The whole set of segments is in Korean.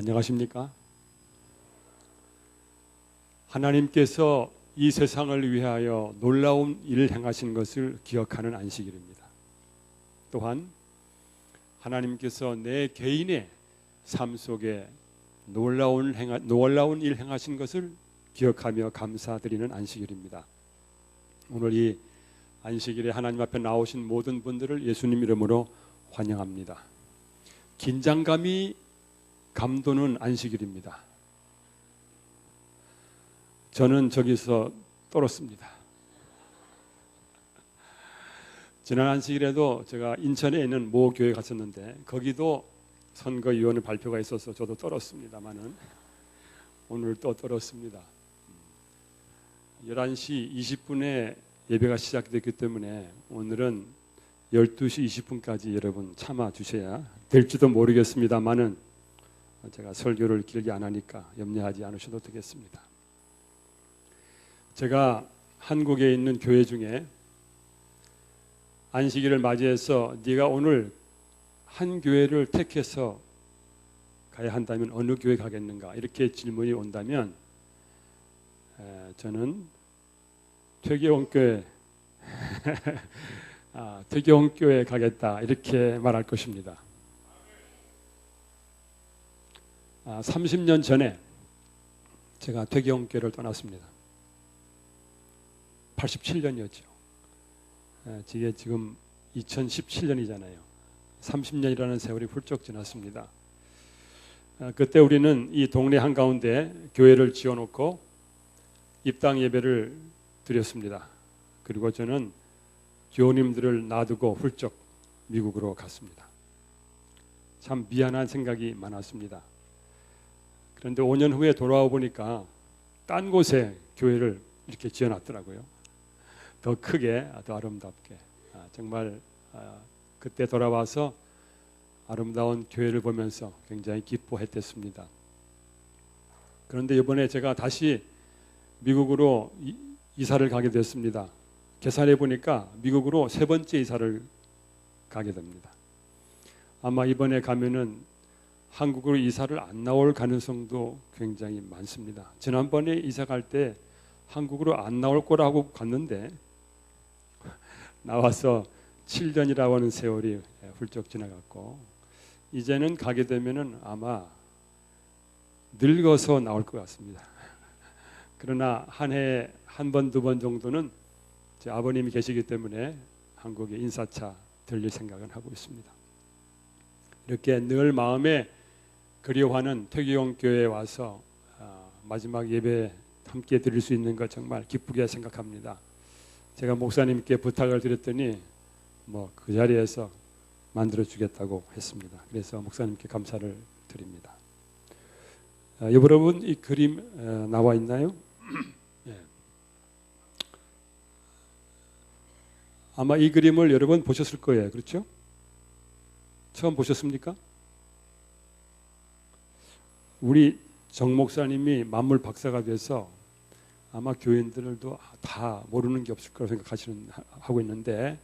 안녕하십니까? 하나님께서 이 세상을 위하여 놀라운 일을 행하신 것을 기억하는 안식일입니다. 또한 하나님께서 내 개인의 삶 속에 놀라운 일 행하신 것을 기억하며 감사드리는 안식일입니다. 오늘 이 안식일에 하나님 앞에 나오신 모든 분들을 예수님 이름으로 환영합니다. 긴장감이 감도는 안식일입니다. 저는 저기서 떨었습니다. 지난 안식일에도 제가 인천에 있는 모 교회 갔었는데 거기도 선거위원회 발표가 있어서 저도 떨었습니다만은 오늘 또 떨었습니다. 11시 20분에 예배가 시작됐기 때문에 오늘은 12시 20분까지 여러분 참아 주셔야 될지도 모르겠습니다만은 제가 설교를 길게 안 하니까 염려하지 않으셔도 되겠습니다. 제가 한국에 있는 교회 중에 안식일을 맞이해서 네가 오늘 한 교회를 택해서 가야 한다면 어느 교회 가겠는가 이렇게 질문이 온다면 저는 퇴계원교회 퇴계원교회 가겠다 이렇게 말할 것입니다. 30년 전에 제가 퇴계원교회를 떠났습니다. 87년이었죠. 이게 지금 2017년이잖아요. 30년이라는 세월이 훌쩍 지났습니다. 그때 우리는 이 동네 한가운데 교회를 지어놓고 입당 예배를 드렸습니다. 그리고 저는 교우님들을 놔두고 훌쩍 미국으로 갔습니다. 참 미안한 생각이 많았습니다. 그런데 5년 후에 돌아와 보니까 딴 곳에 교회를 이렇게 지어놨더라고요. 더 크게, 더 아름답게. 정말 그때 돌아와서 아름다운 교회를 보면서 굉장히 기뻐했댔습니다. 그런데 이번에 제가 다시 미국으로 이사를 가게 됐습니다. 계산해 보니까 미국으로 세 번째 이사를 가게 됩니다. 아마 이번에 가면은 한국으로 이사를 안 나올 가능성도 굉장히 많습니다. 지난번에 이사 갈 때 한국으로 안 나올 거라고 갔는데 나와서 7년이라고 하는 세월이 훌쩍 지나갔고 이제는 가게 되면은 아마 늙어서 나올 것 같습니다. 그러나 한 해에 한 번, 두 번 정도는 제 아버님이 계시기 때문에 한국에 인사차 들릴 생각은 하고 있습니다. 이렇게 늘 마음에 그리워하는 퇴계원교회에 와서 마지막 예배 함께 드릴 수 있는 것 정말 기쁘게 생각합니다. 제가 목사님께 부탁을 드렸더니 그 자리에서 만들어 주겠다고 했습니다. 그래서 목사님께 감사를 드립니다. 여러분 이 그림 나와 있나요? 네. 아마 이 그림을 여러 번 보셨을 거예요. 그렇죠? 처음 보셨습니까? 우리 정 목사님이 만물 박사가 돼서 아마 교인들도 다 모르는 게 없을 거라고 하고 있는데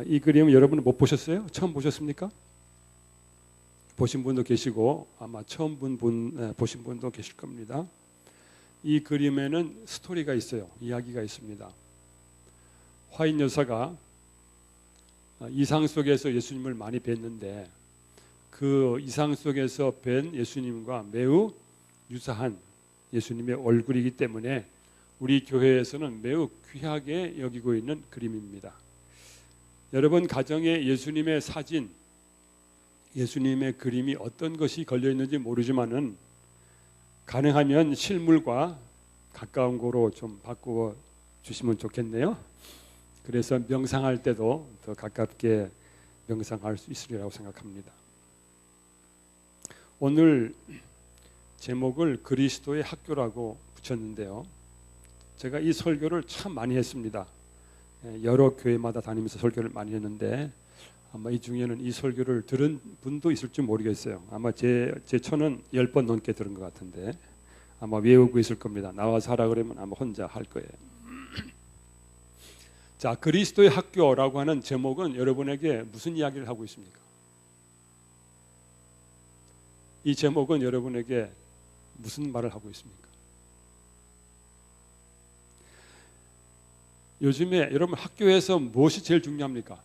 이 그림은 여러분은 못 보셨어요? 처음 보셨습니까? 보신 분도 계시고 아마 처음 보신 분도 계실 겁니다. 이 그림에는 스토리가 있어요. 이야기가 있습니다. 화인 여사가 이상 속에서 예수님을 많이 뵀는데 그 이상 속에서 뵌 예수님과 매우 유사한 예수님의 얼굴이기 때문에 우리 교회에서는 매우 귀하게 여기고 있는 그림입니다. 여러분 가정에 예수님의 사진, 예수님의 그림이 어떤 것이 걸려 있는지 모르지만은 가능하면 실물과 가까운 거로 좀 바꾸어 주시면 좋겠네요. 그래서 명상할 때도 더 가깝게 명상할 수 있으리라고 생각합니다. 오늘 제목을 그리스도의 학교라고 붙였는데요. 제가 이 설교를 참 많이 했습니다. 여러 교회마다 다니면서 설교를 많이 했는데 아마 이 중에는 이 설교를 들은 분도 있을지 모르겠어요. 아마 제 처는 10번 넘게 들은 것 같은데 아마 외우고 있을 겁니다. 나와서 하라 그러면 아마 혼자 할 거예요. 자, 그리스도의 학교라고 하는 제목은 여러분에게 무슨 이야기를 하고 있습니까? 이 제목은 여러분에게 무슨 말을 하고 있습니까? 요즘에 여러분 학교에서 무엇이 제일 중요합니까?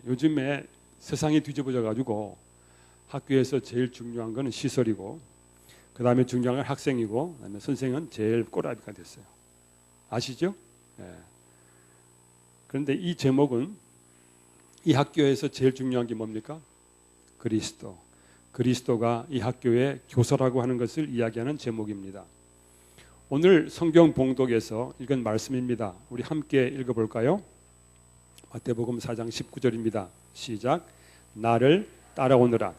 요즘에 세상이 뒤집어져 가지고 학교에서 제일 중요한 것은 시설이고, 그 다음에 중요한 건 학생이고, 그 다음에 선생은 제일 꼬라비가 됐어요. 아시죠? 그런데 이 제목은 이 학교에서 제일 중요한 게 뭡니까? 그리스도. 그리스도가 이 학교의 교사라고 하는 것을 이야기하는 제목입니다. 오늘 성경 봉독에서 읽은 말씀입니다. 우리 함께 읽어볼까요? 마태복음 4장 19절입니다. 시작. 나를 따라오너라.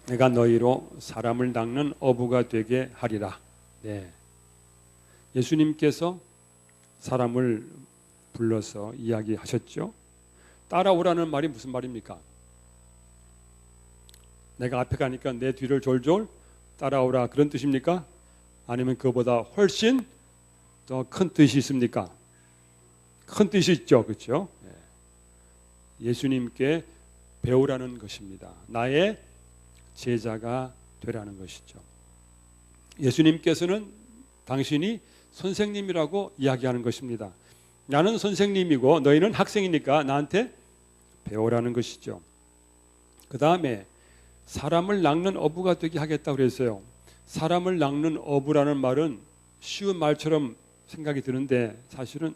내가 너희로 사람을 낚는 어부가 되게 하리라. 네. 예수님께서 사람을 불러서 이야기하셨죠. 따라오라는 말이 무슨 말입니까? 내가 앞에 가니까 내 뒤를 졸졸 따라오라, 그런 뜻입니까? 아니면 그보다 훨씬 더 큰 뜻이 있습니까? 큰 뜻이 있죠. 그렇죠? 예수님께 배우라는 것입니다. 나의 제자가 되라는 것이죠. 예수님께서는 당신이 선생님이라고 이야기하는 것입니다. 나는 선생님이고 너희는 학생이니까 나한테 배우라는 것이죠. 그 다음에 사람을 낚는 어부가 되게 하겠다고 그랬어요. 사람을 낚는 어부라는 말은 쉬운 말처럼 생각이 드는데 사실은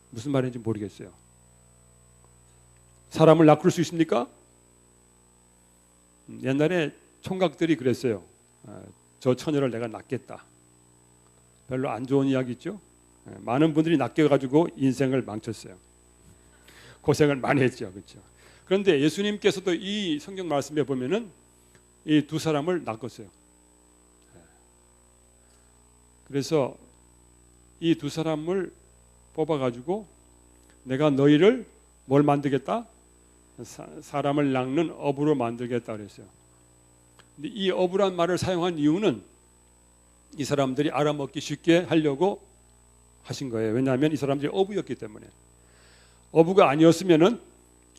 무슨 말인지 모르겠어요. 사람을 낚을 수 있습니까? 옛날에 총각들이 그랬어요. 저 처녀를 내가 낚겠다. 별로 안 좋은 이야기죠. 많은 분들이 낚여가지고 인생을 망쳤어요. 고생을 많이 했죠. 그렇죠? 그런데 예수님께서도 이 성경 말씀에 보면은 이 두 사람을 낚았어요. 그래서 이 두 사람을 뽑아가지고 내가 너희를 뭘 만들겠다? 사람을 낚는 어부로 만들겠다 그랬어요. 근데 이 어부란 말을 사용한 이유는 이 사람들이 알아먹기 쉽게 하려고 하신 거예요. 왜냐하면 이 사람들이 어부였기 때문에. 어부가 아니었으면은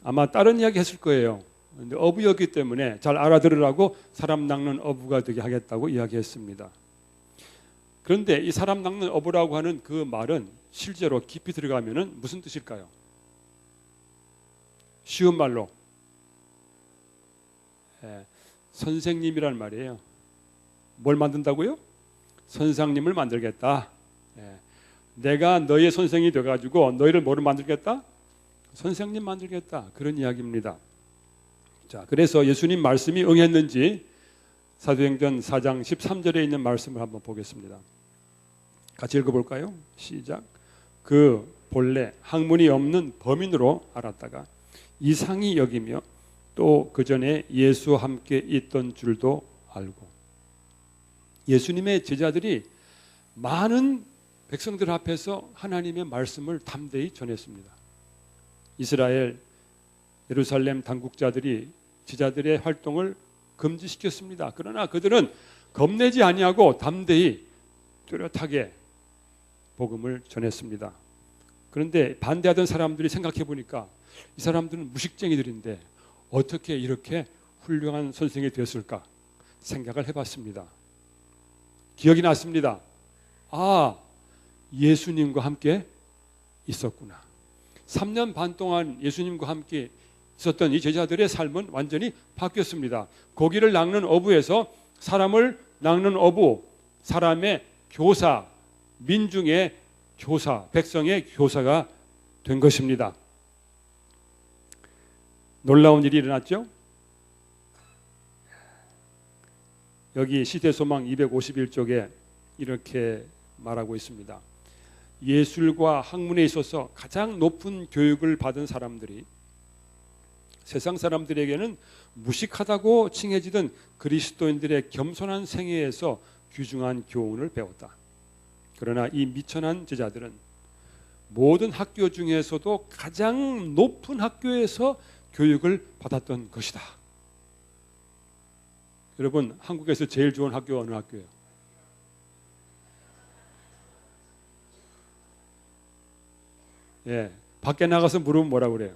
아마 다른 이야기 했을 거예요. 근데 어부였기 때문에 잘 알아들으라고 사람 낚는 어부가 되게 하겠다고 이야기했습니다. 그런데 이 사람 낚는 어부라고 하는 그 말은 실제로 깊이 들어가면은 무슨 뜻일까요? 쉬운 말로 선생님이란 말이에요. 뭘 만든다고요? 선생님을 만들겠다. 내가 너의 선생이 돼가지고 너희를 뭐를 만들겠다? 선생님 만들겠다. 그런 이야기입니다. 자, 그래서 예수님 말씀이 응했는지 사도행전 4장 13절에 있는 말씀을 한번 보겠습니다. 같이 읽어볼까요? 시작. 그 본래 학문이 없는 범인으로 알았다가 이상히 여기며 또 그 전에 예수와 함께 있던 줄도 알고. 예수님의 제자들이 많은 백성들 앞에서 하나님의 말씀을 담대히 전했습니다. 이스라엘 예루살렘 당국자들이 제자들의 활동을 금지시켰습니다. 그러나 그들은 겁내지 아니하고 담대히 뚜렷하게 복음을 전했습니다. 그런데 반대하던 사람들이 생각해 보니까 이 사람들은 무식쟁이들인데 어떻게 이렇게 훌륭한 선생이 되었을까 생각을 해봤습니다. 기억이 났습니다. 아, 예수님과 함께 있었구나. 3년 반 동안 예수님과 함께 있었던 이 제자들의 삶은 완전히 바뀌었습니다. 고기를 낚는 어부에서 사람을 낚는 어부, 사람의 교사, 민중의 교사, 백성의 교사가 된 것입니다. 놀라운 일이 일어났죠? 여기 시대소망 251쪽에 이렇게 말하고 있습니다. 예술과 학문에 있어서 가장 높은 교육을 받은 사람들이 세상 사람들에게는 무식하다고 칭해지던 그리스도인들의 겸손한 생애에서 귀중한 교훈을 배웠다. 그러나 이 미천한 제자들은 모든 학교 중에서도 가장 높은 학교에서 교육을 받았던 것이다. 여러분, 한국에서 제일 좋은 학교 어느 학교예요? 밖에 나가서 물으면 뭐라고 그래요?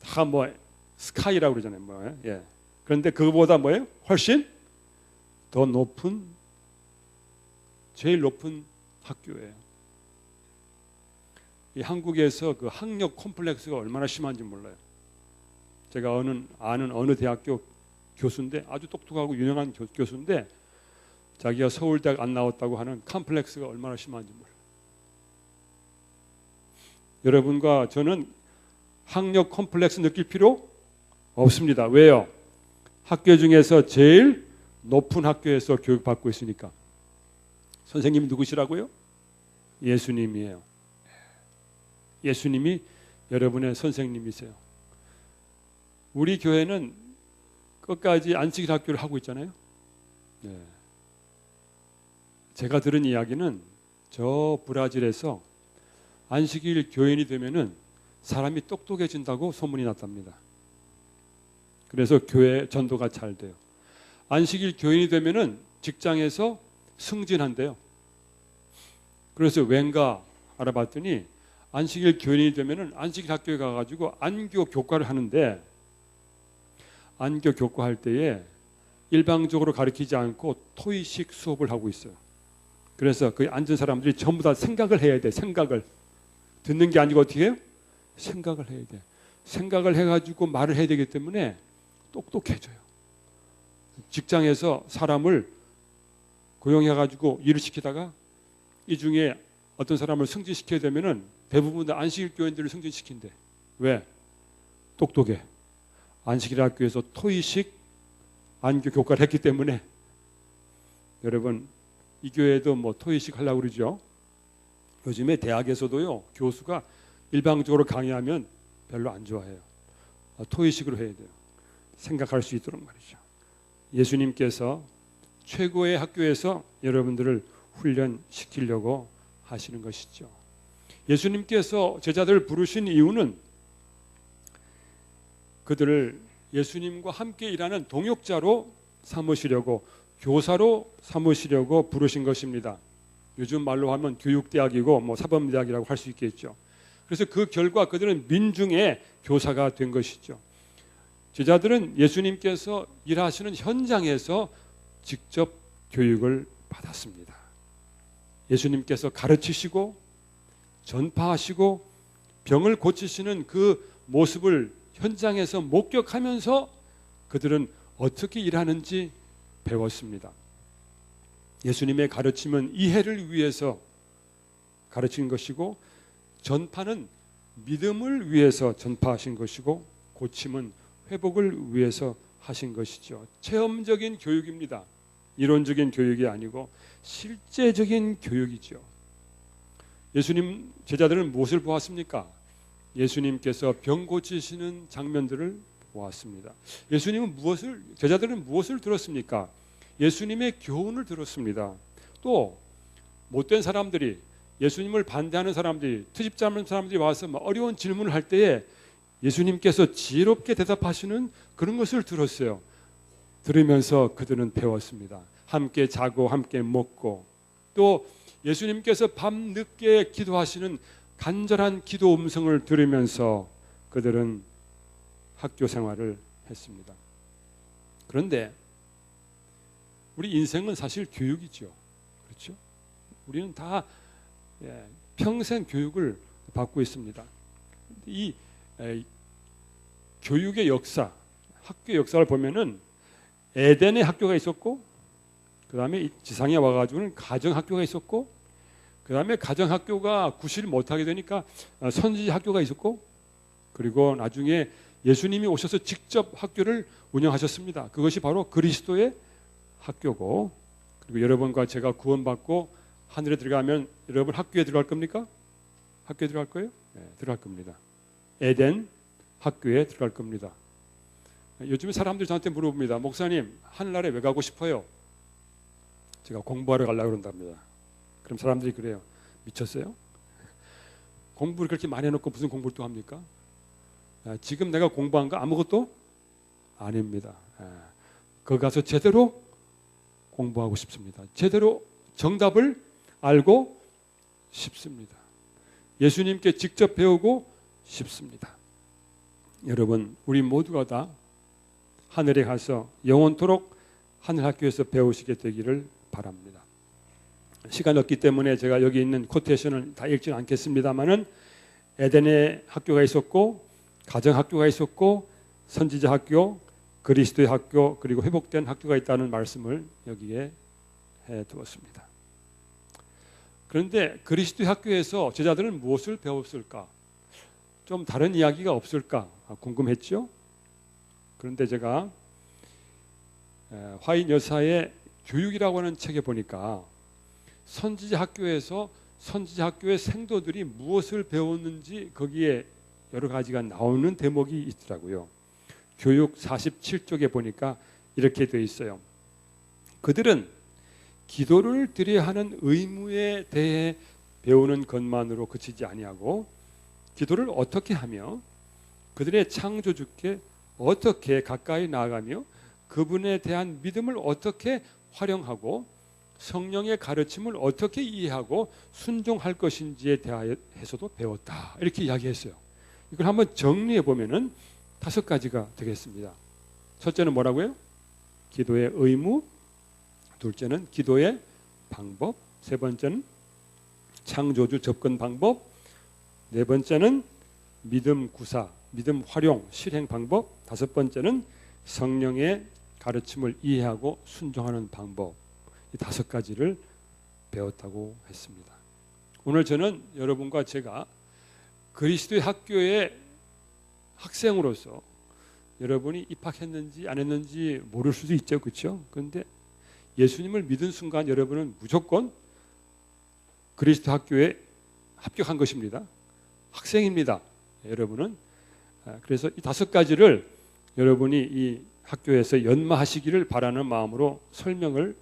다 뭐 스카이라고 그러잖아요. 뭐, 예. 그런데 그거보다 뭐예요? 훨씬 더 높은, 제일 높은 학교예요. 이 한국에서 그 학력 콤플렉스가 얼마나 심한지 몰라요. 제가 아는 어느 대학교 교수인데, 아주 똑똑하고 유능한 교수인데, 자기가 서울대학 안 나왔다고 하는 컴플렉스가 얼마나 심한지 몰라요. 여러분과 저는 학력 콤플렉스 느낄 필요 없습니다. 왜요? 학교 중에서 제일 높은 학교에서 교육받고 있으니까. 선생님이 누구시라고요? 예수님이에요. 예수님이 여러분의 선생님이세요. 우리 교회는 끝까지 안식일 학교를 하고 있잖아요. 네. 제가 들은 이야기는 저 브라질에서 안식일 교인이 되면은 사람이 똑똑해진다고 소문이 났답니다. 그래서 교회 전도가 잘 돼요. 안식일 교인이 되면은 직장에서 승진한대요. 그래서 왠가 알아봤더니 안식일 교인이 되면은 안식일 학교에 가가지고 안교 교과를 하는데, 안교 교과할 때에 일방적으로 가르치지 않고 토의식 수업을 하고 있어요. 그래서 그 앉은 사람들이 전부 다 생각을 해야 돼. 생각을. 듣는 게 아니고 어떻게 해요? 생각을 해야 돼. 생각을 해가지고 말을 해야 되기 때문에 똑똑해져요. 직장에서 사람을 고용해가지고 일을 시키다가 이 중에 어떤 사람을 승진시켜야 되면은 대부분 다 안식일 교인들을 승진시킨대. 왜? 똑똑해. 안식일 학교에서 토의식 안교 교과를 했기 때문에. 여러분, 이 교회도 뭐 토의식 하려고 그러죠. 요즘에 대학에서도요, 교수가 일방적으로 강의하면 별로 안 좋아해요. 토의식으로 해야 돼요. 생각할 수 있도록 말이죠. 예수님께서 최고의 학교에서 여러분들을 훈련시키려고 하시는 것이죠. 예수님께서 제자들을 부르신 이유는 그들을 예수님과 함께 일하는 동역자로 삼으시려고, 교사로 삼으시려고 부르신 것입니다. 요즘 말로 하면 교육대학이고 뭐 사범대학이라고 할 수 있겠죠. 그래서 그 결과 그들은 민중의 교사가 된 것이죠. 제자들은 예수님께서 일하시는 현장에서 직접 교육을 받았습니다. 예수님께서 가르치시고 전파하시고 병을 고치시는 그 모습을 현장에서 목격하면서 그들은 어떻게 일하는지 배웠습니다. 예수님의 가르침은 이해를 위해서 가르친 것이고, 전파는 믿음을 위해서 전파하신 것이고, 고침은 회복을 위해서 하신 것이죠. 체험적인 교육입니다. 이론적인 교육이 아니고 실제적인 교육이죠. 예수님 제자들은 무엇을 보았습니까? 예수님께서 병 고치시는 장면들을 보았습니다. 제자들은 무엇을 들었습니까? 예수님의 교훈을 들었습니다. 또 못된 사람들이, 예수님을 반대하는 사람들이, 트집 잡는 사람들이 와서 어려운 질문을 할 때에 예수님께서 지혜롭게 대답하시는 그런 것을 들었어요. 들으면서 그들은 배웠습니다. 함께 자고 함께 먹고, 또 예수님께서 밤늦게 기도하시는 간절한 기도 음성을 들으면서 그들은 학교 생활을 했습니다. 그런데 우리 인생은 사실 교육이죠. 그렇죠? 우리는 다 평생 교육을 받고 있습니다. 이 교육의 역사, 학교 역사를 보면은 에덴의 학교가 있었고, 그 다음에 지상에 와가지고는 가정 학교가 있었고, 그 다음에 가정 학교가 구실을 못하게 되니까 선지 학교가 있었고, 그리고 나중에 예수님이 오셔서 직접 학교를 운영하셨습니다. 그것이 바로 그리스도의 학교고, 그리고 여러분과 제가 구원받고 하늘에 들어가면 여러분 학교에 들어갈 겁니까? 학교에 들어갈 거예요? 네, 들어갈 겁니다. 에덴 학교에 들어갈 겁니다. 요즘에 사람들이 저한테 물어봅니다. 목사님, 하늘나라에 왜 가고 싶어요? 제가 공부하러 가려고 그런답니다. 그럼 사람들이 그래요. 미쳤어요? 공부를 그렇게 많이 해놓고 무슨 공부를 또 합니까? 지금 내가 공부한 거 아무것도 아닙니다. 거기 가서 제대로 공부하고 싶습니다. 제대로 정답을 알고 싶습니다. 예수님께 직접 배우고 싶습니다. 여러분, 우리 모두가 다 하늘에 가서 영원토록 하늘 학교에서 배우시게 되기를 바랍니다. 시간이 없기 때문에 제가 여기 있는 코테이션을 다 읽지는 않겠습니다만은 에덴의 학교가 있었고, 가정 학교가 있었고, 선지자 학교, 그리스도의 학교, 그리고 회복된 학교가 있다는 말씀을 여기에 해 두었습니다. 그런데 그리스도의 학교에서 제자들은 무엇을 배웠을까? 좀 다른 이야기가 없을까 궁금했죠. 그런데 제가 화인 여사의 교육이라고 하는 책에 보니까 선지자 학교에서 선지자 학교의 생도들이 무엇을 배웠는지 거기에 여러 가지가 나오는 대목이 있더라고요. 교육 47쪽에 보니까 이렇게 되어 있어요. 그들은 기도를 드려야 하는 의무에 대해 배우는 것만으로 그치지 아니하고 기도를 어떻게 하며 그들의 창조주께 어떻게 가까이 나아가며 그분에 대한 믿음을 어떻게 활용하고 성령의 가르침을 어떻게 이해하고 순종할 것인지에 대해서도 배웠다. 이렇게 이야기했어요. 이걸 한번 정리해 보면은 5가지가 되겠습니다. 첫째는 뭐라고요? 기도의 의무, 둘째는 기도의 방법, 세 번째는 창조주 접근 방법, 네 번째는 믿음 구사, 믿음 활용, 실행 방법, 5번째는 성령의 가르침을 이해하고 순종하는 방법, 이 5가지를 배웠다고 했습니다. 오늘 저는 여러분과 제가 그리스도의 학교의 학생으로서 여러분이 입학했는지 안 했는지 모를 수도 있죠, 그렇죠? 그런데 예수님을 믿은 순간 여러분은 무조건 그리스도 학교에 합격한 것입니다. 학생입니다, 여러분은. 그래서 이 5가지를 여러분이 이 학교에서 연마하시기를 바라는 마음으로 설명을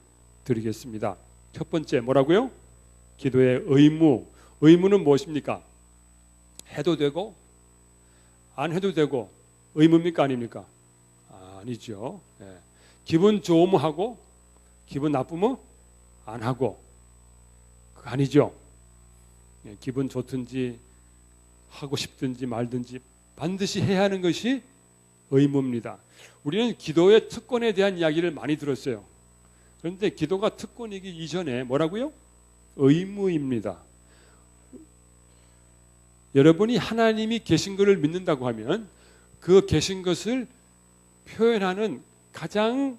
드리겠습니다. 첫 번째 뭐라고요? 기도의 의무. 의무는 무엇입니까? 해도 되고 안 해도 되고 의무입니까 아닙니까? 아니죠. 기분 좋으면 하고 기분 나쁘면 안 하고 그거 아니죠. 기분 좋든지 하고 싶든지 말든지 반드시 해야 하는 것이 의무입니다. 우리는 기도의 특권에 대한 이야기를 많이 들었어요. 그런데 기도가 특권이기 이전에 뭐라고요? 의무입니다. 여러분이 하나님이 계신 것을 믿는다고 하면 그 계신 것을 표현하는 가장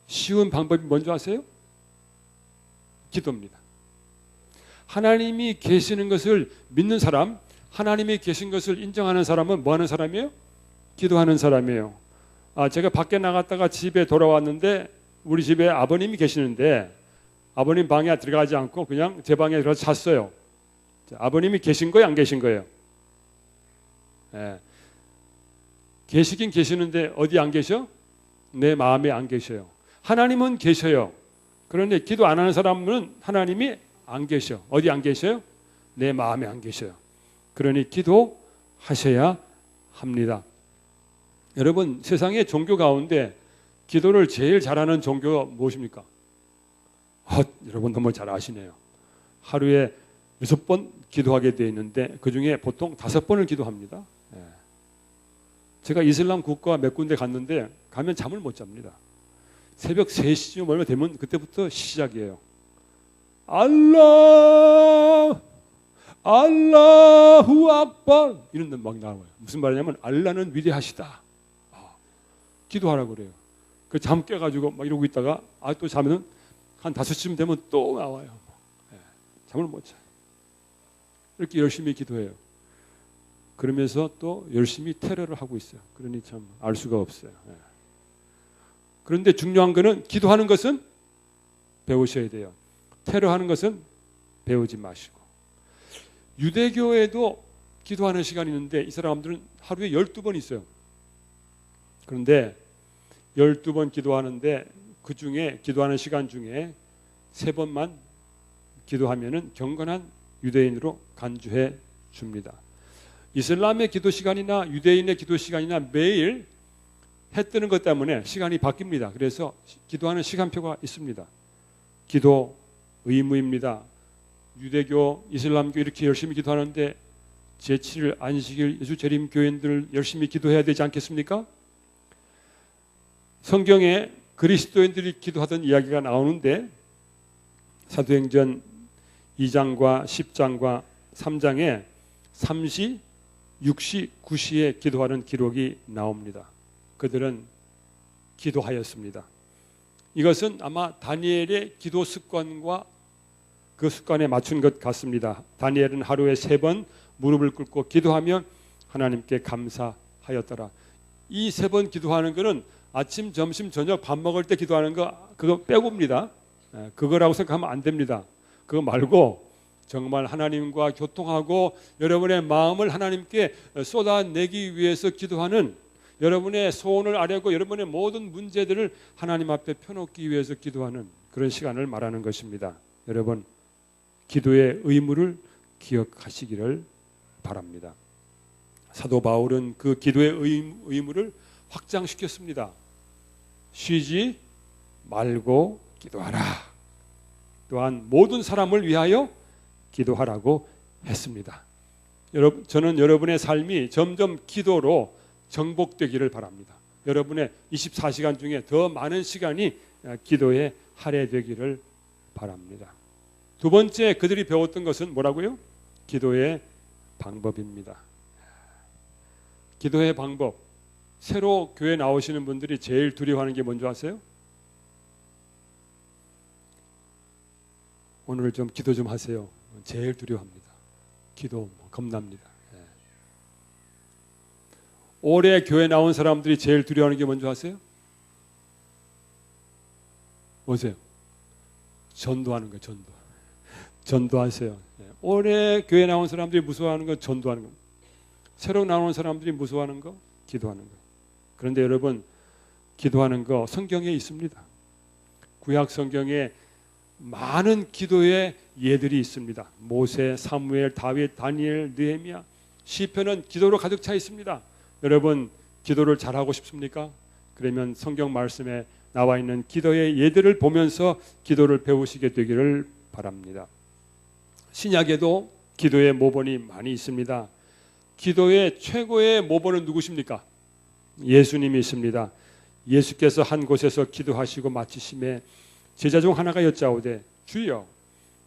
쉬운 방법이 뭔지 아세요? 기도입니다. 하나님이 계시는 것을 믿는 사람, 하나님이 계신 것을 인정하는 사람은 뭐 하는 사람이에요? 기도하는 사람이에요. 제가 밖에 나갔다가 집에 돌아왔는데 우리 집에 아버님이 계시는데 아버님 방에 들어가지 않고 그냥 제 방에 들어가서 잤어요. 아버님이 계신 거예요, 안 계신 거예요? 계시긴 계시는데 어디 안 계셔? 내 마음에 안 계셔요. 하나님은 계셔요. 그런데 기도 안 하는 사람은 하나님이 안 계셔. 어디 안 계셔요? 내 마음에 안 계셔요. 그러니 기도하셔야 합니다. 여러분, 세상의 종교 가운데 기도를 제일 잘하는 종교가 무엇입니까? 여러분 너무 잘 아시네요. 하루에 6번 기도하게 되어 있는데 그 중에 보통 5번을 기도합니다. 제가 이슬람 국가 몇 군데 갔는데 가면 잠을 못 잡니다. 새벽 3시쯤 얼마 되면 그때부터 시작이에요. 알라후 악발 이런 데 막 나와요. 무슨 말이냐면 알라는 위대하시다. 기도하라고 그래요. 그 잠 깨가지고 막 이러고 있다가 또 자면 한 5시쯤 되면 또 나와요. 잠을 못 자요. 이렇게 열심히 기도해요. 그러면서 또 열심히 테러를 하고 있어요. 그러니 참 알 수가 없어요. 그런데 중요한 거는 기도하는 것은 배우셔야 돼요. 테러하는 것은 배우지 마시고. 유대교에도 기도하는 시간이 있는데 이 사람들은 하루에 12번 있어요. 그런데 12번 기도하는데 그 중에 기도하는 시간 중에 3번만 기도하면은 경건한 유대인으로 간주해 줍니다. 이슬람의 기도 시간이나 유대인의 기도 시간이나 매일 해 뜨는 것 때문에 시간이 바뀝니다. 그래서 기도하는 시간표가 있습니다. 기도 의무입니다. 유대교, 이슬람교 이렇게 열심히 기도하는데 제7일 안식일 예수 재림 교인들 열심히 기도해야 되지 않겠습니까? 성경에 그리스도인들이 기도하던 이야기가 나오는데 사도행전 2장과 10장과 3장에 3시, 6시, 9시에 기도하는 기록이 나옵니다. 그들은 기도하였습니다. 이것은 아마 다니엘의 기도 습관과 그 습관에 맞춘 것 같습니다. 다니엘은 하루에 3번 무릎을 꿇고 기도하며 하나님께 감사하였더라. 이 3번 기도하는 것은 아침, 점심, 저녁 밥 먹을 때 기도하는 거 그거 빼고입니다. 그거라고 생각하면 안 됩니다. 그거 말고 정말 하나님과 교통하고 여러분의 마음을 하나님께 쏟아내기 위해서 기도하는, 여러분의 소원을 아뢰고 여러분의 모든 문제들을 하나님 앞에 펴놓기 위해서 기도하는 그런 시간을 말하는 것입니다. 여러분, 기도의 의무를 기억하시기를 바랍니다. 사도 바울은 그 기도의 의무를 확장시켰습니다. 쉬지 말고 기도하라. 또한 모든 사람을 위하여 기도하라고 했습니다. 저는 여러분의 삶이 점점 기도로 정복되기를 바랍니다. 여러분의 24시간 중에 더 많은 시간이 기도에 할애되기를 바랍니다. 두 번째 그들이 배웠던 것은 뭐라고요? 기도의 방법입니다. 기도의 방법. 새로 교회 나오시는 분들이 제일 두려워하는 게 뭔지 아세요? 오늘 좀 기도 좀 하세요. 제일 두려워합니다. 기도 겁납니다. 올해 교회 나온 사람들이 제일 두려워하는 게 뭔지 아세요? 뭐세요? 전도하는 거예요. 전도하세요. 올해 교회 나온 사람들이 무서워하는 건 전도하는 거. 새로 나오는 사람들이 무서워하는 거, 기도하는 거. 그런데 여러분, 기도하는 거 성경에 있습니다. 구약 성경에 많은 기도의 예들이 있습니다. 모세, 사무엘, 다윗, 다니엘, 느헤미야. 시편은 기도로 가득 차 있습니다. 여러분, 기도를 잘하고 싶습니까? 그러면 성경 말씀에 나와 있는 기도의 예들을 보면서 기도를 배우시게 되기를 바랍니다. 신약에도 기도의 모본이 많이 있습니다. 기도의 최고의 모본은 누구십니까? 예수님이 있습니다. 예수께서 한 곳에서 기도하시고 마치심에 제자 중 하나가 여짜오되 주여,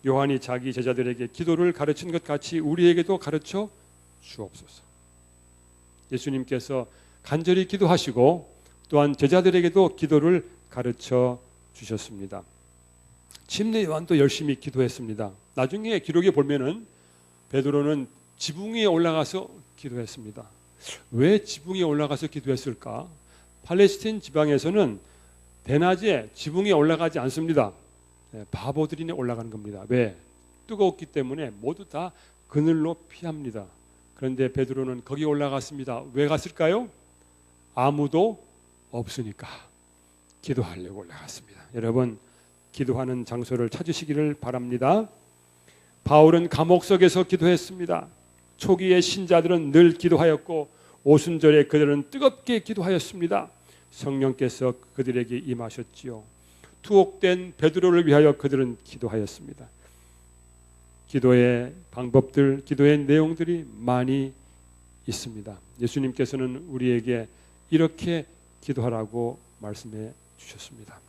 요한이 자기 제자들에게 기도를 가르친 것 같이 우리에게도 가르쳐 주옵소서. 예수님께서 간절히 기도하시고 또한 제자들에게도 기도를 가르쳐 주셨습니다. 침례 요한도 열심히 기도했습니다. 나중에 기록에 보면은 베드로는 지붕 위에 올라가서 기도했습니다. 왜 지붕 위에 올라가서 기도했을까? 팔레스틴 지방에서는 대낮에 지붕 위에 올라가지 않습니다. 바보들이 올라가는 겁니다. 왜? 뜨겁기 때문에 모두 다 그늘로 피합니다. 그런데 베드로는 거기 올라갔습니다. 왜 갔을까요? 아무도 없으니까 기도하려고 올라갔습니다. 여러분, 기도하는 장소를 찾으시기를 바랍니다. 바울은 감옥석에서 기도했습니다. 초기의 신자들은 늘 기도하였고 오순절에 그들은 뜨겁게 기도하였습니다. 성령께서 그들에게 임하셨지요. 투옥된 베드로를 위하여 그들은 기도하였습니다. 기도의 방법들, 기도의 내용들이 많이 있습니다. 예수님께서는 우리에게 이렇게 기도하라고 말씀해 주셨습니다.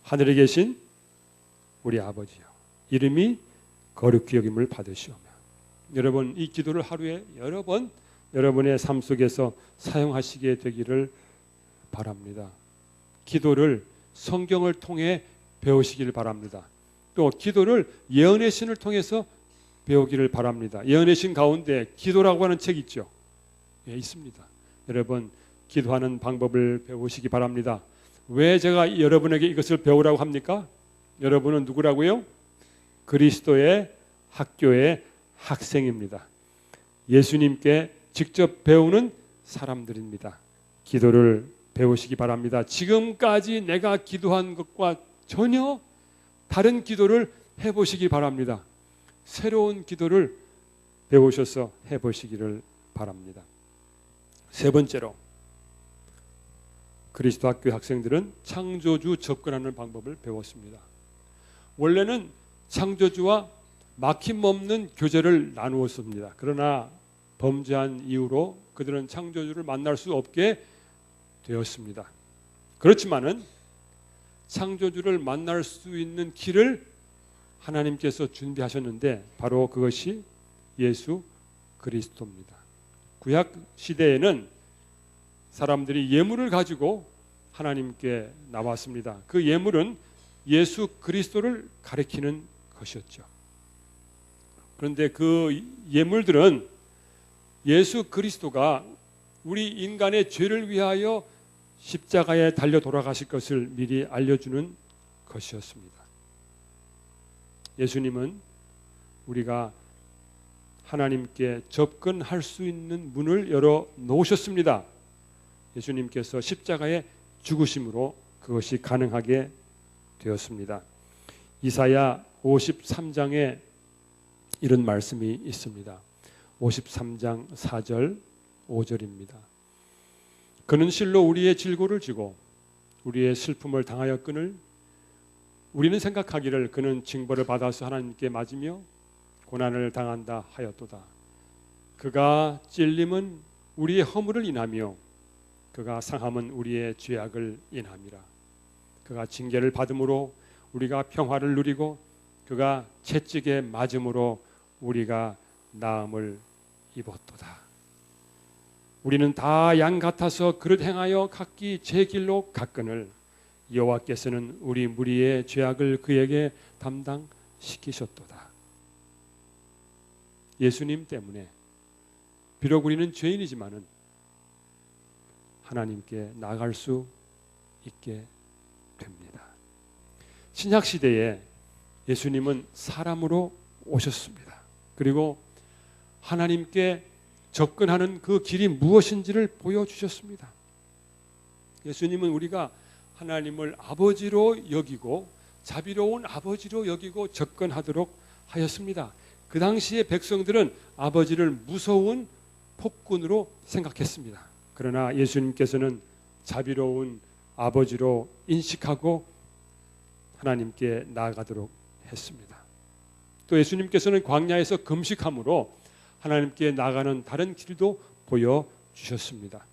하늘에 계신 우리 아버지요, 이름이 거룩히 여김을 받으시오며. 여러분, 이 기도를 하루에 여러 번 여러분의 삶 속에서 사용하시게 되기를 바랍니다. 기도를 성경을 통해 배우시기를 바랍니다. 또 기도를 예언의 신을 통해서 배우기를 바랍니다. 예언의 신 가운데 기도라고 하는 책 있죠? 예, 있습니다. 여러분, 기도하는 방법을 배우시기 바랍니다. 왜 제가 여러분에게 이것을 배우라고 합니까? 여러분은 누구라고요? 그리스도의 학교의 학생입니다. 예수님께 직접 배우는 사람들입니다. 기도를 배우시기 바랍니다. 지금까지 내가 기도한 것과 전혀 다른 기도를 해보시기 바랍니다. 새로운 기도를 배우셔서 해보시기를 바랍니다. 세 번째로, 그리스도 학교 학생들은 창조주 접근하는 방법을 배웠습니다. 원래는 창조주와 막힘없는 교제를 나누었습니다. 그러나 범죄한 이후로 그들은 창조주를 만날 수 없게 되었습니다. 그렇지만은 창조주를 만날 수 있는 길을 하나님께서 준비하셨는데 바로 그것이 예수 그리스도입니다. 구약 시대에는 사람들이 예물을 가지고 하나님께 나왔습니다. 그 예물은 예수 그리스도를 가리키는 것이었죠. 그런데 그 예물들은 예수 그리스도가 우리 인간의 죄를 위하여 십자가에 달려 돌아가실 것을 미리 알려주는 것이었습니다. 예수님은 우리가 하나님께 접근할 수 있는 문을 열어 놓으셨습니다. 예수님께서 십자가에 죽으심으로 그것이 가능하게 되었습니다. 이사야 53장에 이런 말씀이 있습니다. 53장 4절 5절입니다. 그는 실로 우리의 질고를 지고 우리의 슬픔을 당하여 끈을 우리는 생각하기를 그는 징벌을 받아서 하나님께 맞으며 고난을 당한다 하였도다. 그가 찔림은 우리의 허물을 인하며 그가 상함은 우리의 죄악을 인함이라. 그가 징계를 받음으로 우리가 평화를 누리고 그가 채찍에 맞음으로 우리가 나음을 입었도다. 우리는 다 양 같아서 그릇 행하여 각기 제 길로 갔거늘 여호와께서는 우리 무리의 죄악을 그에게 담당시키셨도다. 예수님 때문에 비록 우리는 죄인이지만은 하나님께 나아갈 수 있게 됩니다. 신약 시대에 예수님은 사람으로 오셨습니다. 그리고 하나님께 접근하는 그 길이 무엇인지를 보여주셨습니다. 예수님은 우리가 하나님을 아버지로 여기고 자비로운 아버지로 여기고 접근하도록 하였습니다. 그 당시에 백성들은 아버지를 무서운 폭군으로 생각했습니다. 그러나 예수님께서는 자비로운 아버지로 인식하고 하나님께 나아가도록 했습니다. 또 예수님께서는 광야에서 금식함으로 하나님께 나가는 다른 길도 보여주셨습니다.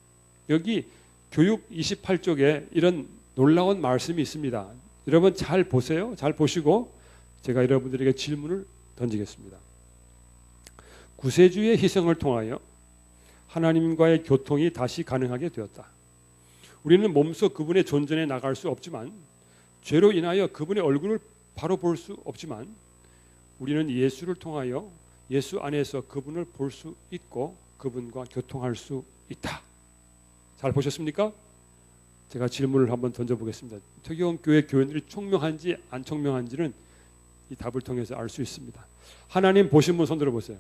여기 교육 28쪽에 이런 놀라운 말씀이 있습니다. 여러분 잘 보세요. 잘 보시고 제가 여러분들에게 질문을 던지겠습니다. 구세주의 희생을 통하여 하나님과의 교통이 다시 가능하게 되었다. 우리는 몸소 그분의 존전에 나갈 수 없지만 죄로 인하여 그분의 얼굴을 바로 볼 수 없지만 우리는 예수를 통하여 예수 안에서 그분을 볼 수 있고 그분과 교통할 수 있다. 잘 보셨습니까? 제가 질문을 한번 던져보겠습니다. 태교원 교회 교인들이 총명한지 안 총명한지는 이 답을 통해서 알 수 있습니다. 하나님 보신 분 손 들어보세요.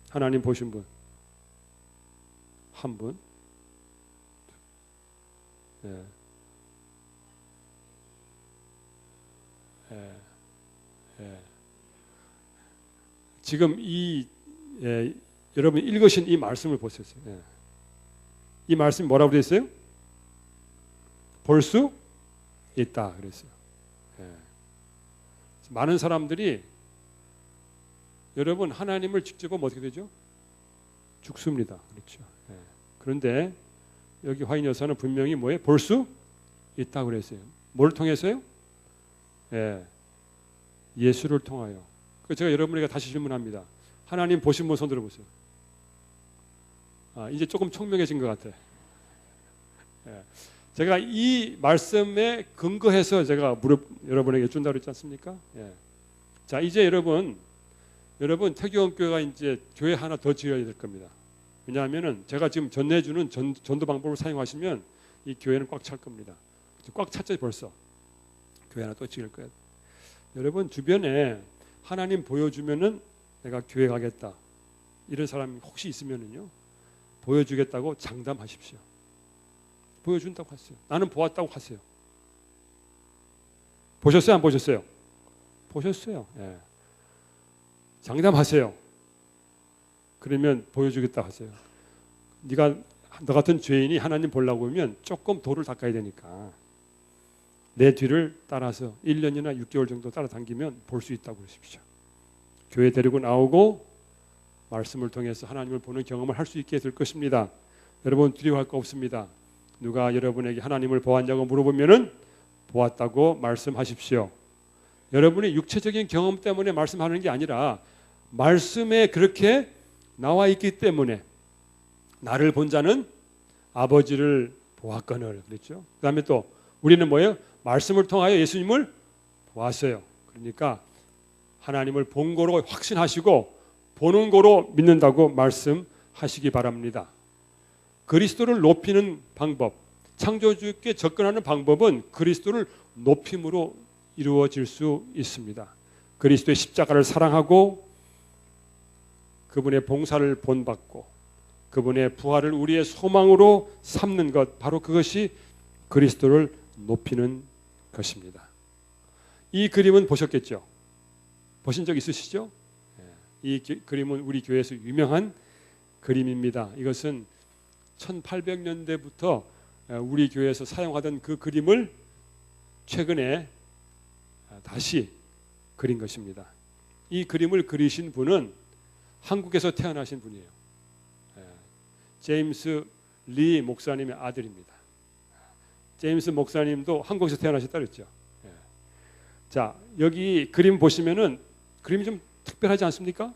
하나님 보신 분 한 분. 예. 예. 예. 지금 여러분 읽으신 이 말씀을 보세요. 예. 이 말씀이 뭐라고 되어 있어요? 볼 수 있다 그랬어요. 예. 많은 사람들이 여러분 하나님을 직접 보면 어떻게 되죠? 죽습니다. 그렇죠. 예. 그런데 여기 화인 여사는 분명히 뭐예요? 볼 수 있다 그랬어요. 뭘 통해서요? 예. 예수를 통하여. 제가 여러분에게 다시 질문합니다. 하나님 보신 분 손 들어보세요. 이제 조금 총명해진 것 같아요. 예. 제가 이 말씀에 근거해서 제가 여러분에게 준다고 했지 않습니까? 예. 자, 이제 여러분 태교원 교회가 이제 교회 하나 더 지어야 될 겁니다. 왜냐하면은 제가 지금 전해주는 전도 방법을 사용하시면 이 교회는 꽉 찰 겁니다. 꽉 찼죠 벌써. 교회 하나 또 지을 거예요. 여러분 주변에 하나님 보여주면은 내가 교회 가겠다. 이런 사람이 혹시 있으면은요 보여주겠다고 장담하십시오. 보여준다고 하세요. 나는 보았다고 하세요. 보셨어요? 안 보셨어요? 보셨어요. 예. 장담하세요. 그러면 보여주겠다 하세요. 너 같은 죄인이 하나님 보려고 하면 조금 도를 닦아야 되니까 내 뒤를 따라서 1년이나 6개월 정도 따라당기면 볼 수 있다고 그러십시오. 교회 데리고 나오고 말씀을 통해서 하나님을 보는 경험을 할 수 있게 될 것입니다. 여러분 두려워할 거 없습니다. 누가 여러분에게 하나님을 보았냐고 물어보면은 보았다고 말씀하십시오. 여러분이 육체적인 경험 때문에 말씀하는 게 아니라 말씀에 그렇게 나와 있기 때문에 나를 본 자는 아버지를 보았거늘 그랬죠. 그다음에 또 우리는 뭐예요? 말씀을 통하여 예수님을 보았어요. 그러니까 하나님을 본 거로 확신하시고 보는 거로 믿는다고 말씀하시기 바랍니다. 그리스도를 높이는 방법, 창조주께 접근하는 방법은 그리스도를 높임으로 이루어질 수 있습니다. 그리스도의 십자가를 사랑하고 그분의 봉사를 본받고 그분의 부활을 우리의 소망으로 삼는 것, 바로 그것이 그리스도를 높이는 것입니다. 이 그림은 보셨겠죠? 보신 적 있으시죠? 이 그림은 우리 교회에서 유명한 그림입니다. 이것은 1800년대부터 우리 교회에서 사용하던 그 그림을 최근에 다시 그린 것입니다. 이 그림을 그리신 분은 한국에서 태어나신 분이에요. 제임스 리 목사님의 아들입니다. 제임스 목사님도 한국에서 태어나셨다 그랬죠. 자, 여기 그림 보시면은 그림이 좀 특별하지 않습니까?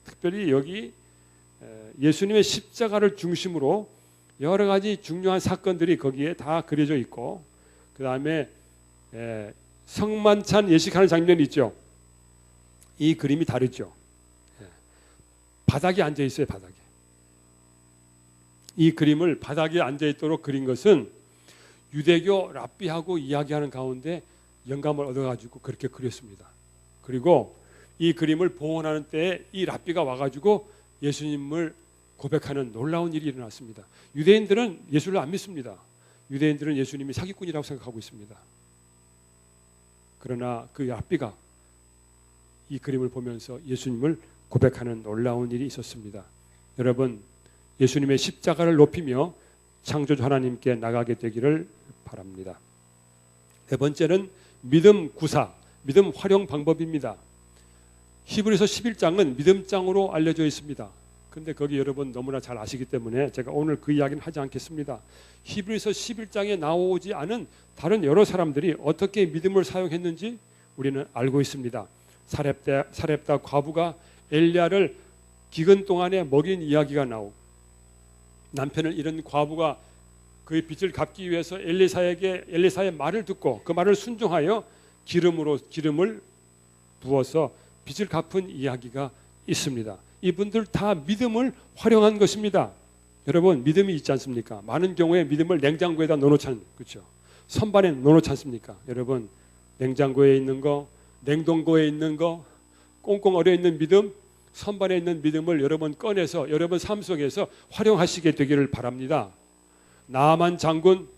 특별히 여기 예수님의 십자가를 중심으로 여러 가지 중요한 사건들이 거기에 다 그려져 있고, 그 다음에 성만찬 예식하는 장면이 있죠. 이 그림이 다르죠. 바닥에 앉아 있어요. 바닥에. 이 그림을 바닥에 앉아 있도록 그린 것은 유대교 랍비하고 이야기하는 가운데 영감을 얻어가지고 그렇게 그렸습니다. 그리고 이 그림을 봉헌하는 때에 이 랍비가 와가지고 예수님을 고백하는 놀라운 일이 일어났습니다. 유대인들은 예수를 안 믿습니다. 유대인들은 예수님이 사기꾼이라고 생각하고 있습니다. 그러나 그 랍비가 이 그림을 보면서 예수님을 고백하는 놀라운 일이 있었습니다. 여러분, 예수님의 십자가를 높이며 창조주 하나님께 나가게 되기를 바랍니다. 네 번째는 믿음 구사, 믿음 활용 방법입니다. 히브리서 11장은 믿음장으로 알려져 있습니다. 근데 거기 여러분 너무나 잘 아시기 때문에 제가 오늘 그 이야기는 하지 않겠습니다. 히브리서 11장에 나오지 않은 다른 여러 사람들이 어떻게 믿음을 사용했는지 우리는 알고 있습니다. 사렙다 과부가 엘리야를 기근 동안에 먹인 이야기가 나오고, 남편을 잃은 과부가 그의 빚을 갚기 위해서 엘리사의 말을 듣고 그 말을 순종하여 기름을 부어서 빚을 갚은 이야기가 있습니다. 이분들 다 믿음을 활용한 것입니다. 여러분, 믿음이 있지 않습니까? 많은 경우에 믿음을 냉장고에다 넣어놓지, 그렇죠? 선반에 넣어놓지 않습니까? 여러분, 냉장고에 있는 거, 냉동고에 있는 거, 꽁꽁 얼어 있는 믿음, 선반에 있는 믿음을 여러분 꺼내서 여러분 삶 속에서 활용하시게 되기를 바랍니다. 나아만 장군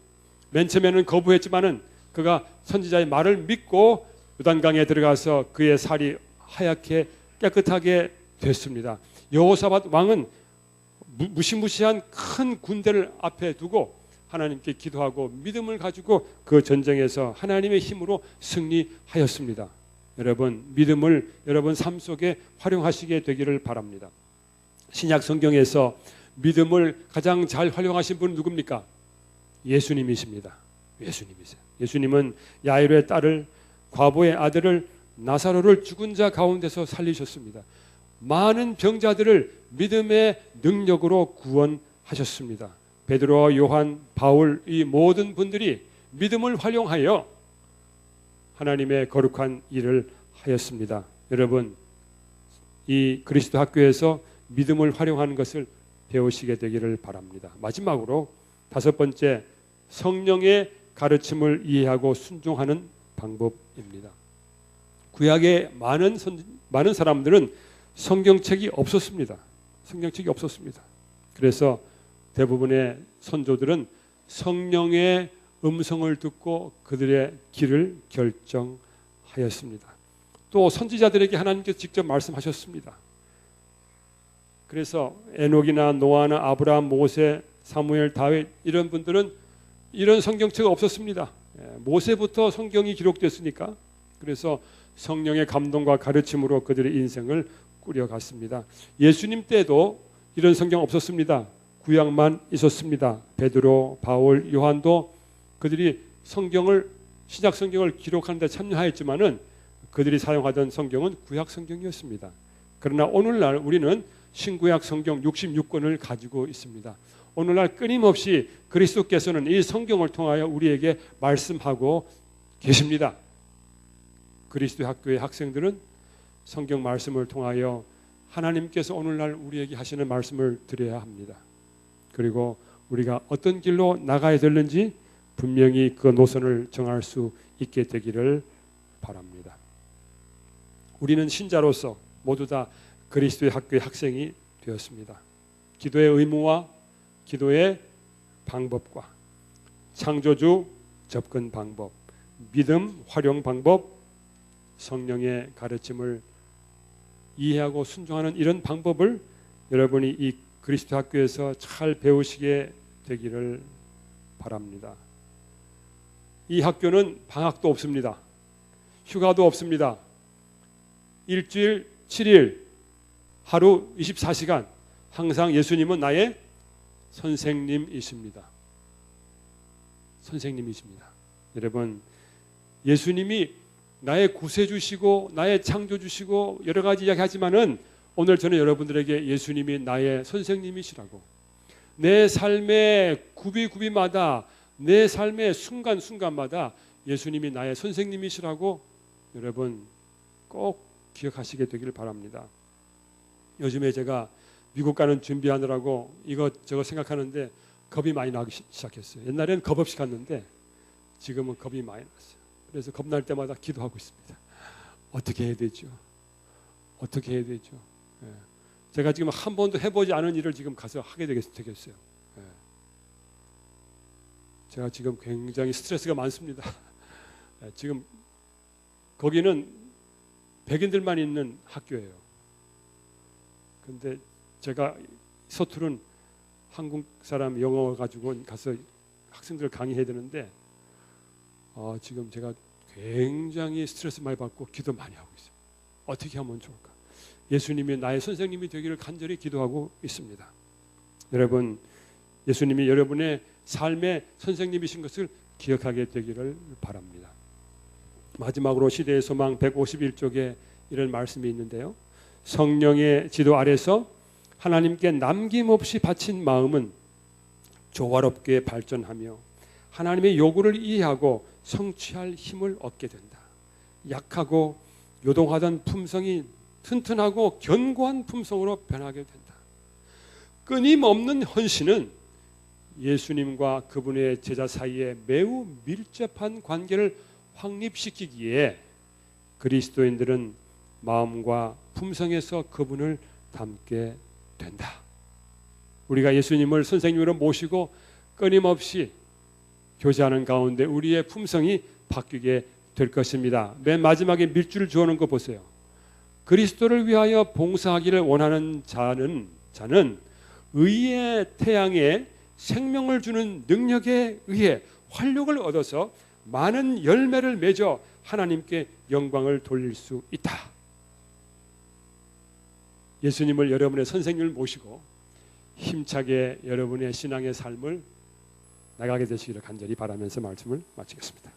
맨 처음에는 거부했지만은 그가 선지자의 말을 믿고 요단강에 들어가서 그의 살이 하얗게 깨끗하게 됐습니다. 여호사밧 왕은 무시무시한 큰 군대를 앞에 두고 하나님께 기도하고 믿음을 가지고 그 전쟁에서 하나님의 힘으로 승리하였습니다. 여러분, 믿음을 여러분 삶 속에 활용하시게 되기를 바랍니다. 신약 성경에서 믿음을 가장 잘 활용하신 분은 누굽니까? 예수님이십니다. 예수님이세요. 예수님은 야이로의 딸을, 과부의 아들을, 나사로를 죽은 자 가운데서 살리셨습니다. 많은 병자들을 믿음의 능력으로 구원하셨습니다. 베드로와 요한, 바울, 이 모든 분들이 믿음을 활용하여 하나님의 거룩한 일을 하였습니다. 여러분, 이 그리스도 학교에서 믿음을 활용하는 것을 배우시게 되기를 바랍니다. 마지막으로 다섯 번째, 성령의 가르침을 이해하고 순종하는 방법입니다. 구약의 많은 사람들은 성경책이 없었습니다. 성경책이 없었습니다. 그래서 대부분의 선조들은 성령의 음성을 듣고 그들의 길을 결정하였습니다. 또 선지자들에게 하나님께서 직접 말씀하셨습니다. 그래서 에녹이나 노아나 아브라함, 모세, 사무엘, 다윗 이런 분들은 이런 성경책이 없었습니다. 모세부터 성경이 기록됐으니까. 그래서 성령의 감동과 가르침으로 그들의 인생을 꾸려갔습니다. 예수님 때도 이런 성경 없었습니다. 구약만 있었습니다. 베드로, 바울, 요한도 그들이 신약 성경을 기록하는 데 참여하였지만은 그들이 사용하던 성경은 구약 성경이었습니다. 그러나 오늘날 우리는 신구약 성경 66권을 가지고 있습니다. 오늘날 끊임없이 그리스도께서는 이 성경을 통하여 우리에게 말씀하고 계십니다. 그리스도 학교의 학생들은 성경 말씀을 통하여 하나님께서 오늘날 우리에게 하시는 말씀을 드려야 합니다. 그리고 우리가 어떤 길로 나가야 되는지 분명히 그 노선을 정할 수 있게 되기를 바랍니다. 우리는 신자로서 모두 다 그리스도의 학교의 학생이 되었습니다. 기도의 의무와 기도의 방법과 창조주 접근 방법, 믿음 활용 방법, 성령의 가르침을 이해하고 순종하는 이런 방법을 여러분이 이 그리스도 학교에서 잘 배우시게 되기를 바랍니다. 이 학교는 방학도 없습니다. 휴가도 없습니다. 일주일 7일 하루 24시간 항상 예수님은 나의 선생님이십니다. 선생님이십니다. 여러분, 예수님이 나의 구세주시고 나의 창조주시고 여러 가지 이야기하지만은 오늘 저는 여러분들에게 예수님이 나의 선생님이시라고, 내 삶의 구비구비마다 내 삶의 순간순간마다 예수님이 나의 선생님이시라고 여러분 꼭 기억하시게 되기를 바랍니다. 요즘에 제가 미국 가는 준비하느라고 이것저것 생각하는데 겁이 많이 나기 시작했어요. 옛날에는 겁 없이 갔는데 지금은 겁이 많이 났어요. 그래서 겁날 때마다 기도하고 있습니다. 어떻게 해야 되죠? 어떻게 해야 되죠? 예. 제가 지금 한 번도 해보지 않은 일을 지금 가서 하게 되겠어요. 예. 제가 지금 굉장히 스트레스가 많습니다. 예. 지금 거기는 백인들만 있는 학교예요. 근데 제가 서투른 한국 사람 영어 가지고 가서 학생들 강의해야 되는데 지금 제가 굉장히 스트레스 많이 받고 기도 많이 하고 있어요. 어떻게 하면 좋을까? 예수님이 나의 선생님이 되기를 간절히 기도하고 있습니다. 여러분, 예수님이 여러분의 삶의 선생님이신 것을 기억하게 되기를 바랍니다. 마지막으로 시대의 소망 151쪽에 이런 말씀이 있는데요. 성령의 지도 아래서 하나님께 남김없이 바친 마음은 조화롭게 발전하며 하나님의 요구를 이해하고 성취할 힘을 얻게 된다. 약하고 요동하던 품성이 튼튼하고 견고한 품성으로 변하게 된다. 끊임없는 헌신은 예수님과 그분의 제자 사이에 매우 밀접한 관계를 확립시키기에 그리스도인들은 마음과 품성에서 그분을 닮게 된다. 우리가 예수님을 선생님으로 모시고 끊임없이 교제하는 가운데 우리의 품성이 바뀌게 될 것입니다. 맨 마지막에 밑줄을 주어놓은 거 보세요. 그리스도를 위하여 봉사하기를 원하는 자는 의의 태양에 생명을 주는 능력에 의해 활력을 얻어서 많은 열매를 맺어 하나님께 영광을 돌릴 수 있다. 예수님을 여러분의 선생님을 모시고 힘차게 여러분의 신앙의 삶을 나가게 되시기를 간절히 바라면서 말씀을 마치겠습니다.